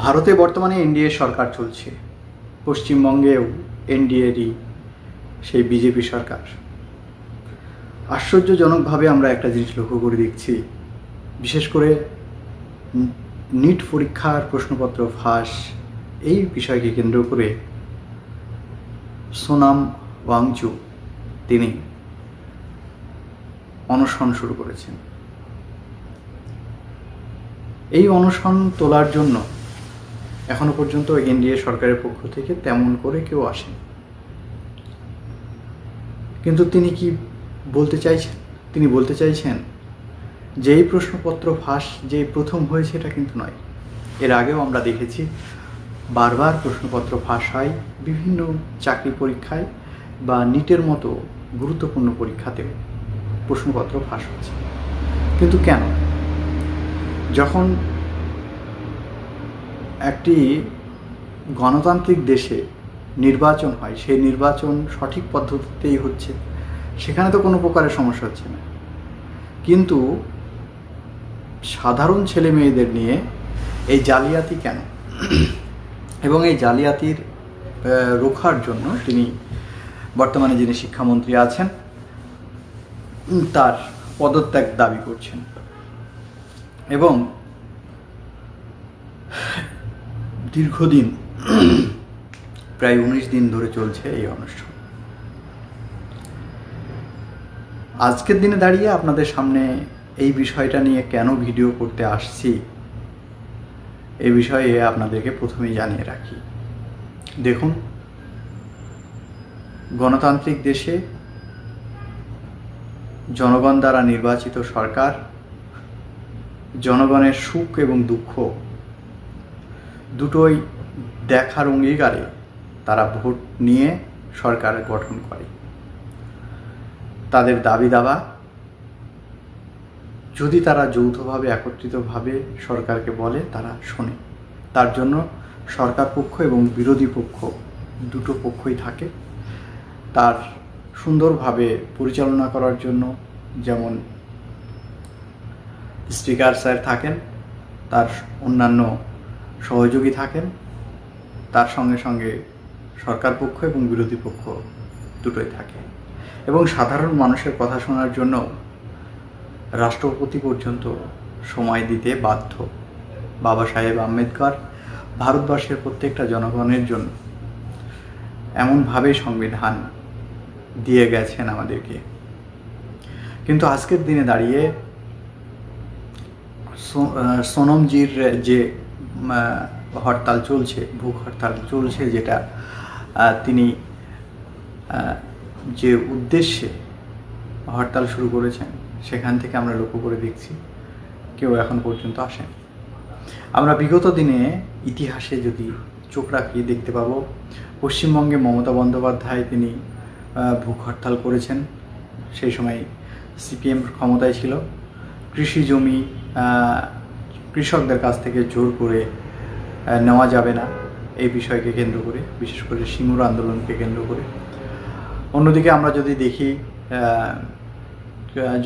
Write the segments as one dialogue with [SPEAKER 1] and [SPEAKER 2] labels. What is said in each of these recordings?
[SPEAKER 1] ভারতে বর্তমানে এনডিএ সরকার চলছে, পশ্চিমবঙ্গেও এনডিএরই সেই বিজেপি সরকার। আশ্চর্যজনকভাবে আমরা একটা জিনিস লক্ষ্য করে দেখছি, বিশেষ করে নিট পরীক্ষার প্রশ্নপত্র ফাঁস এই বিষয়কে কেন্দ্র করে সোনাম ওয়াংচুক তিনি অনশন শুরু করেছেন। এই অনশন তোলার জন্য এখনো পর্যন্ত এনডিএ সরকারের পক্ষ থেকে তেমন করে কেউ আসেন, কিন্তু তিনি কি বলতে চাইছেন? তিনি বলতে চাইছেন যে এই প্রশ্নপত্র ফাঁস যে প্রথম হয়েছে এটা কিন্তু নয়। এর আগেও আমরা দেখেছি বারবার প্রশ্নপত্র ফাঁস হয় বিভিন্ন চাকরি পরীক্ষায় বা নিটের মতো গুরুত্বপূর্ণ পরীক্ষাতেও প্রশ্নপত্র ফাঁস হচ্ছে। কিন্তু কেন? যখন একটি গণতান্ত্রিক দেশে নির্বাচন হয়, সেই নির্বাচন সঠিক পদ্ধতিতেই হচ্ছে, সেখানে তো কোনো প্রকারের সমস্যা হচ্ছে না। কিন্তু সাধারণ ছেলে মেয়েদের নিয়ে এই জালিয়াতি কেন? এবং এই জালিয়াতির রোখার জন্য তিনি বর্তমানে যিনি শিক্ষামন্ত্রী আছেন তার পদত্যাগ দাবি করছেন। এবং দীর্ঘদিন প্রায় 19 দিন ধরে চলছে এই অনুষ্ঠান। আজকের দিনে দাঁড়িয়ে আপনাদের সামনে এই বিষয়টা নিয়ে কেন ভিডিও করতে আসছি এই বিষয়ে আপনাদেরকে প্রথমেই জানিয়ে রাখি। দেখুন, গণতান্ত্রিক দেশে জনগণ দ্বারা নির্বাচিত সরকার জনগণের সুখ এবং দুঃখ দুটোই দেখার অঙ্গীকারে তারা ভোট নিয়ে সরকার গঠন করে। তাদের দাবি দাবা যদি তারা যৌথভাবে একত্রিতভাবে সরকারকে বলে, তারা শোনে। তার জন্য সরকার পক্ষ এবং বিরোধী পক্ষ দুটো পক্ষই থাকে। তার সুন্দরভাবে পরিচালনা করার জন্য যেমন স্পিকার স্যার থাকেন, তার অন্যান্য সহযোগী থাকেন, তার সঙ্গে সঙ্গে সরকার পক্ষ এবং বিরোধী পক্ষ দুটোই থাকে। এবং সাধারণ মানুষের কথা শোনার জন্য রাষ্ট্রপতি পর্যন্ত সময় দিতে বাধ্য। বাবা সাহেব আম্বেদকর ভারতবর্ষের প্রত্যেকটা জনগণের জন্য এমনভাবে সংবিধান দিয়ে গেছেন আমাদেরকে। কিন্তু আজকের দিনে দাঁড়িয়ে সোনমজির যে হরতাল চলছে, ভুখ হরতাল চলছে, যেটা তিনি যে উদ্দেশ্যে হরতাল শুরু করেছেন, সেখান থেকে আমরা লক্ষ্য করে দেখছি কেউ এখন পর্যন্ত আসেন। আমরা বিগত দিনে ইতিহাসে যদি চোখ রাখি দেখতে পাবো, পশ্চিমবঙ্গে মমতা বন্দ্যোপাধ্যায় তিনি ভুখ হরতাল করেছেন। সেই সময় সিপিএম ক্ষমতায় ছিল। কৃষি জমি কৃষকদের কাছ থেকে জোর করে নেওয়া যাবে না এই বিষয়কে কেন্দ্র করে, বিশেষ করে সিঙ্গুর আন্দোলনকে কেন্দ্র করে। অন্যদিকে আমরা যদি দেখি,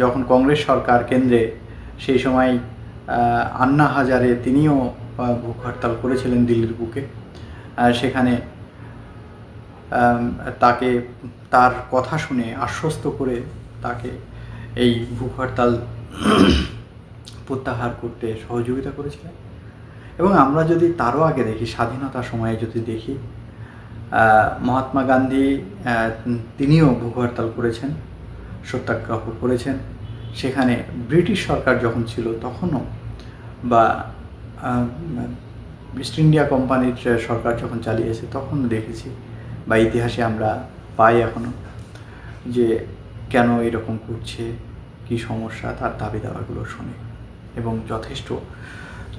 [SPEAKER 1] যখন কংগ্রেস সরকার কেন্দ্রে, সেই সময় আন্না হাজারে তিনিও ভুখ হরতাল করেছিলেন দিল্লির বুকে। সেখানে তাকে তার কথা শুনে আশ্বস্ত করে তাকে এই ভুখ হরতাল প্রত্যাহার করতে সহযোগিতা করেছিলেন। এবং আমরা যদি তারও আগে দেখি, স্বাধীনতার সময়ে যদি দেখি, মহাত্মা গান্ধী তিনিও ভুখ হরতাল করেছেন, সত্যাগ্রহ করেছেন। সেখানে ব্রিটিশ সরকার যখন ছিল তখনও, বা ইস্ট ইন্ডিয়া কোম্পানির সরকার যখন চালিয়েছে তখনও দেখেছি, বা ইতিহাসে আমরা পাই এখনও, যে কেন এরকম করছে, কি সমস্যা, তার দাবি দাবাগুলো শোনে এবং যথেষ্ট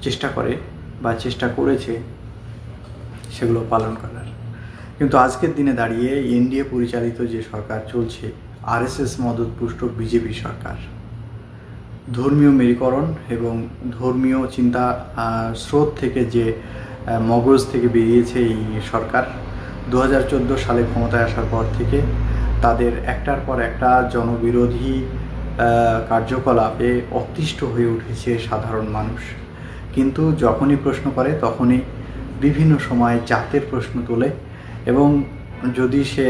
[SPEAKER 1] চেষ্টা করে বা চেষ্টা করেছে সেগুলো পালন করার। কিন্তু আজকের দিনে দাঁড়িয়ে এনডিএ পরিচালিত যে সরকার চলছে, আরএসএস মদতপুষ্ট বিজেপি সরকার, ধর্মীয় মেরুকরণ এবং ধর্মীয় চিন্তা স্রোত থেকে যে মগজ থেকে বেরিয়েছে এই সরকার, 2014 সালে ক্ষমতায় আসার পর থেকে তাদের একটার পর একটা জনবিরোধী কার্যকলাপে অতিষ্ঠ হয়ে উঠেছে সাধারণ মানুষ। কিন্তু যখনই প্রশ্ন করে তখনই বিভিন্ন সময় জাতের প্রশ্ন তোলে এবং যদি সে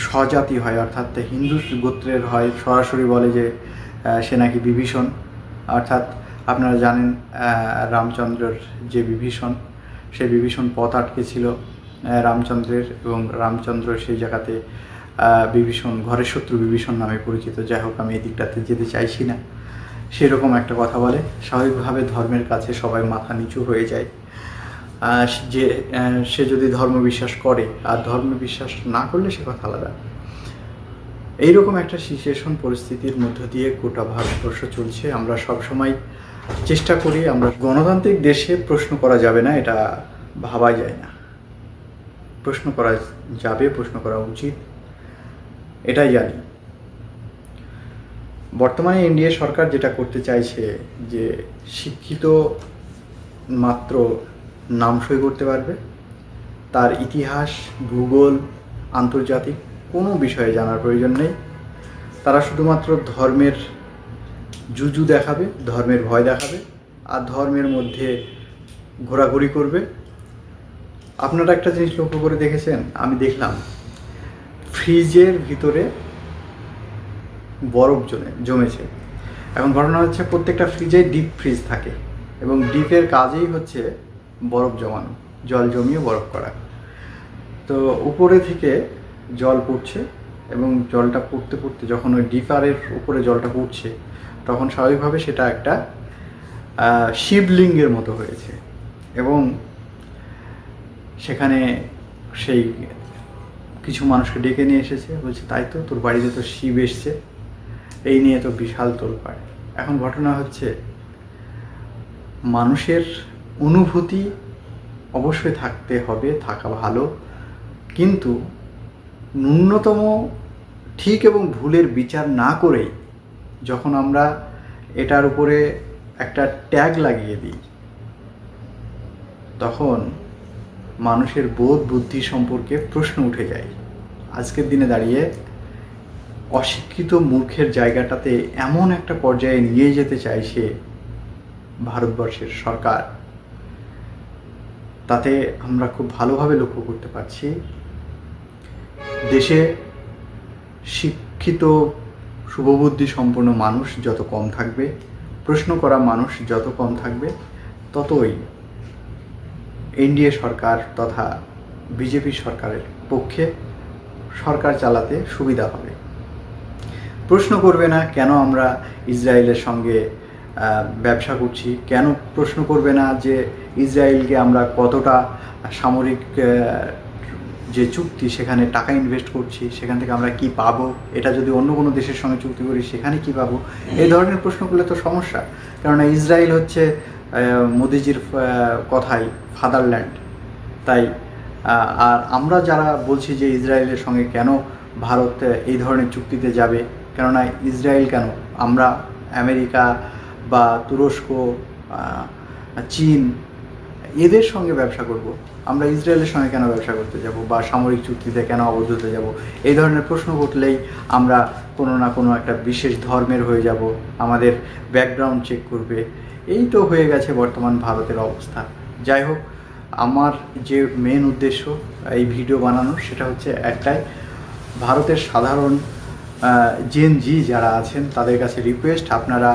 [SPEAKER 1] স্বজাতি হয় অর্থাৎ হিন্দু গোত্রের হয় সরাসরি বলে যে সে নাকি বিভীষণ। অর্থাৎ আপনারা জানেন রামচন্দ্রের যে বিভীষণ, সেই বিভীষণ পথ আটকে ছিল রামচন্দ্রের, এবং রামচন্দ্র সেই জায়গাতে বিভীষণ ঘরের শত্রু বিভীষণ নামে পরিচিত। যাই হোক, আমি এই দিকটাতে যেতে চাইছি না। সেরকম একটা কথা বলে, স্বাভাবিকভাবে ধর্মের কাছে সবাই মাথা নিচু হয়ে যায়। যে সে যদি ধর্ম বিশ্বাস করে, আর ধর্ম বিশ্বাস না করলে সে কথা আলাদা। এইরকম একটা সিচুয়েশন পরিস্থিতির মধ্য দিয়ে গোটা ভারতবর্ষ চলছে। আমরা সবসময় চেষ্টা করি, আমরা গণতান্ত্রিক দেশে প্রশ্ন করা যাবে না এটা ভাবা যায় না। প্রশ্ন করা যাবে, প্রশ্ন করা উচিত, এটাই জানি। বর্তমানে এনডিএ সরকার যেটা করতে চাইছে যে শিক্ষিত মাত্র নাম সই করতে পারবে, তার ইতিহাস, ভূগোল, আন্তর্জাতিক কোনো বিষয়ে জানার প্রয়োজন নেই। তারা শুধুমাত্র ধর্মের জুজু দেখাবে, ধর্মের ভয় দেখাবে, আর ধর্মের মধ্যে ঘোরাঘুরি করবে। আপনারা একটা জিনিস লক্ষ্য করে দেখেছেন, আমি দেখলাম ফ্রিজের ভিতরে বরফ জমেছে। এখন ঘটনা হচ্ছে প্রত্যেকটা ফ্রিজে ডিপ ফ্রিজ থাকে, এবং ডিপের কাজেই হচ্ছে বরফ জমানো, জল জমিয়ে বরফ করা। তো উপরে থেকে জল পড়ছে, এবং জলটা পড়তে পড়তে যখন ওই ডিপারের উপরে জলটা পড়ছে, তখন স্বাভাবিকভাবে সেটা একটা শিবলিঙ্গের মতো হয়েছে। এবং সেখানে সেই কিছু মানুষকে ডেকে নিয়ে এসেছে, বলছে তাই তো, তোর বাড়িতে তো শিব এসছে, এই নিয়ে তো বিশাল তোলপাড়। এখন ঘটনা হচ্ছে, মানুষের অনুভূতি অবশ্যই থাকতে হবে, থাকা ভালো, কিন্তু ন্যূনতম ঠিক এবং ভুলের বিচার না করেই যখন আমরা এটার উপরে একটা ট্যাগ লাগিয়ে দিই, তখন মানুষের বোধ বুদ্ধি সম্পর্কে প্রশ্ন উঠে যায়। আজকের দিনে দাঁড়িয়ে অশিক্ষিত মূর্খের জায়গাটাতে এমন একটা পর্যায়ে নিয়ে যেতে চাইছে ভারতবর্ষের সরকার, তাতে আমরা খুব ভালোভাবে লক্ষ্য করতে পারছি। দেশে শিক্ষিত শুভবুদ্ধি সম্পন্ন মানুষ যত কম থাকবে, প্রশ্ন করা মানুষ যত কম থাকবে, ততই এনডিএ সরকার তথা বিজেপি সরকারের পক্ষে সরকার চালাতে সুবিধা হবে। প্রশ্ন করবে না কেন আমরা ইসরায়েলের সঙ্গে ব্যবসা করছি, কেন প্রশ্ন করবে না যে ইসরায়েলকে আমরা কতটা সামরিক যে চুক্তি সেখানে টাকা ইনভেস্ট করছি, সেখান থেকে আমরা কি পাবো, এটা যদি অন্য কোনো দেশের সঙ্গে চুক্তি করি সেখানে কি পাবো, এই ধরনের প্রশ্ন করলে তো সমস্যা। কেননা ইসরায়েল হচ্ছে মোদিজির কথাই ফাদারল্যান্ড। তাই আর আমরা যারা বলছি যে ইসরায়েলের সঙ্গে কেন ভারত এই ধরনের চুক্তিতে যাবে, কেননা ইসরায়েল কেন, আমরা আমেরিকা বা তুরস্ক, চীন এদের সঙ্গে ব্যবসা করব, আমরা ইসরায়েলের সঙ্গে কেন ব্যবসা করতে যাব বা সামরিক চুক্তিতে কেন আবদ্ধ হতে যাব? এই ধরনের প্রশ্ন করলেই আমরা কোনো না কোনো একটা বিশেষ ধর্মের হয়ে যাব, আমাদের ব্যাকগ্রাউন্ড চেক করবে। এই তো হয়ে গেছে বর্তমান ভারতের অবস্থা। যাই হোক, আমার যে মেন উদ্দেশ্য এই ভিডিও বানানোর সেটা হচ্ছে একটাই, ভারতের সাধারণ জেন জি যারা আছেন তাদের কাছে রিকোয়েস্ট, আপনারা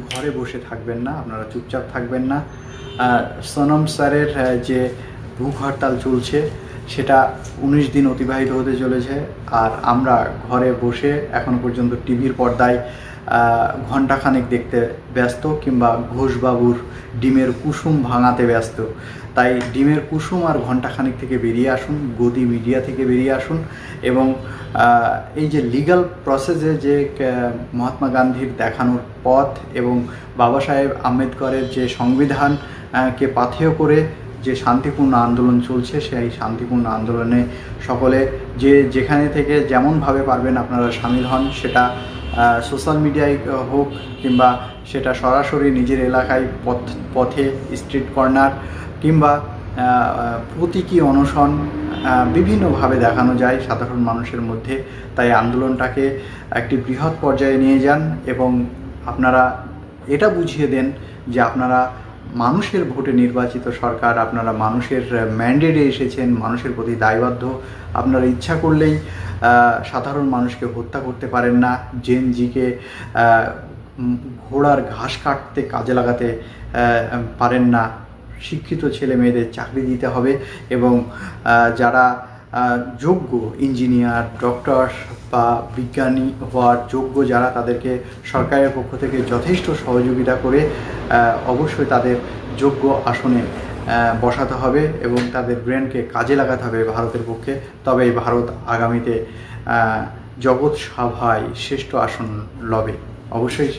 [SPEAKER 1] ঘরে বসে থাকবেন না, আপনারা চুপচাপ থাকবেন না। সোনম স্যারের যে ভুখ হরতাল চলছে সেটা 19 দিন অতিবাহিত হতে চলেছে, আর আমরা ঘরে বসে এখনো পর্যন্ত টিভির পর্দায় ঘণ্টাখানেক দেখতে ব্যস্ত, কিংবা ঘোষবাবুর ডিমের কুসুম ভাঙাতে ব্যস্ত। তাই ডিমের কুসুম আর ঘণ্টাখানেক থেকে বেরিয়ে আসুন, গদি মিডিয়া থেকে বেরিয়ে আসুন, এবং এই যে লিগ্যাল প্রসেসে যে মহাত্মা গান্ধীর দেখানোর পথ এবং বাবা সাহেব আম্বেদকরের যে সংবিধানকে পাথেয় করে যে শান্তিপূর্ণ আন্দোলন চলছে, সেই শান্তিপূর্ণ আন্দোলনে সকলে যে যেখানে থেকে যেমনভাবে পারবেন আপনারা সামিল হন। সেটা সোশ্যাল মিডিয়ায় হোক, কিংবা সেটা সরাসরি নিজের এলাকায় পথে স্ট্রিট কর্নার, কিংবা প্রতীকী অনশন, বিভিন্নভাবে দেখানো যায় সাধারণ মানুষের মধ্যে। তাই আন্দোলনটাকে একটি বৃহৎ পর্যায়ে নিয়ে যান, এবং আপনারা এটা বুঝিয়ে দেন যে আপনারা মানুষের ভোটে নির্বাচিত সরকার, আপনারা মানুষের ম্যান্ডেটে এসেছেন, মানুষের প্রতি দায়বদ্ধ। আপনারা ইচ্ছা করলেই সাধারণ মানুষকে হত্যা করতে পারেন না, জেন জিকে ঘোড়ার ঘাস কাটতে কাজে লাগাতে পারেন না। শিক্ষিত ছেলে মেয়েদের চাকরি দিতে হবে এবং যারা যোগ্য ইঞ্জিনিয়ার, ডক্টর বা বিজ্ঞানী হওয়ার যোগ্য যারা, তাদেরকে সরকারের পক্ষ থেকে যথেষ্ট সহযোগিতা করে অবশ্যই তাদের যোগ্য আসনে বসাতে হবে এবং তাদের ব্রেনকে কাজে লাগাতে হবে ভারতের পক্ষে। তবেই ভারত আগামীতে জগৎ সভায় শ্রেষ্ঠ আসন লবে। অবশ্যই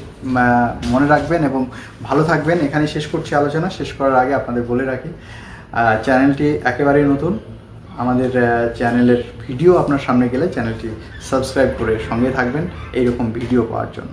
[SPEAKER 1] মনে রাখবেন এবং ভালো থাকবেন। এখানে শেষ করছি আলোচনা। শেষ করার আগে আপনাদের বলে রাখি, চ্যানেলটি একেবারেই নতুন। আমাদের চ্যানেলের ভিডিও আপনার সামনে গেলে চ্যানেলটি সাবস্ক্রাইব করে সঙ্গে থাকবেন এইরকম ভিডিও পাওয়ার জন্য।